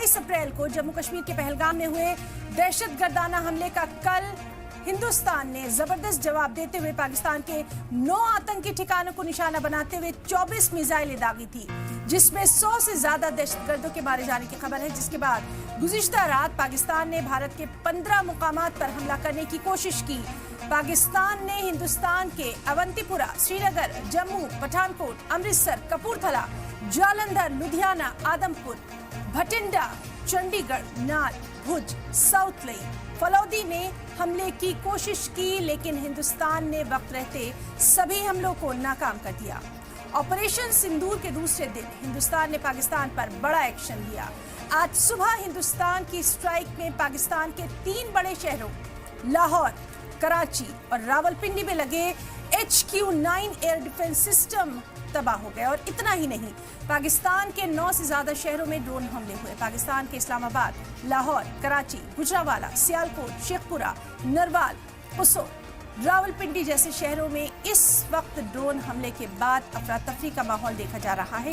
22 अप्रैल को जम्मू कश्मीर के पहलगाम में हुए दहशतगर्दाना हमले का कल हिंदुस्तान ने जबरदस्त जवाब देते हुए पाकिस्तान के 9 आतंकी ठिकानों को निशाना बनाते हुए 24 मिसाइलें दागी थी, जिसमें 100 से ज्यादा दहशतगर्दों के मारे जाने की खबर है। जिसके बाद गुज़िश्ता रात पाकिस्तान ने भारत के 15 मुकामात पर हमला करने की कोशिश की। पाकिस्तान ने हिंदुस्तान के अवंतीपुरा, श्रीनगर, जम्मू, पठानकोट, अमृतसर, कपूरथला, जालंधर, लुधियाना, आदमपुर, भटिंडा, चंडीगढ़, नाल, भुज, साउथ लेक, फलौदी में हमले की कोशिश की, लेकिन हिंदुस्तान ने वक्त रहते सभी हमलों को नाकाम कर दिया। ऑपरेशन सिंदूर के दूसरे दिन हिंदुस्तान ने पाकिस्तान पर बड़ा एक्शन लिया। आज सुबह हिंदुस्तान की स्ट्राइक में पाकिस्तान के 3 बड़े शहरों लाहौर, कराची और रावलपिंडी में लगे HQ-9 एयर डिफेंस सिस्टम तबाह हो गए। और इतना ही नहीं, पाकिस्तान के 9 से ज्यादा शहरों में ड्रोन हमले हुए। पाकिस्तान के इस्लामाबाद, लाहौर, कराची, गुजरांवाला, सियालकोट, शेखपुरा, नरवाल, कुसोर, रावलपिंडी जैसे शहरों में इस वक्त ड्रोन हमले के बाद अफरा तफरी का माहौल देखा जा रहा है।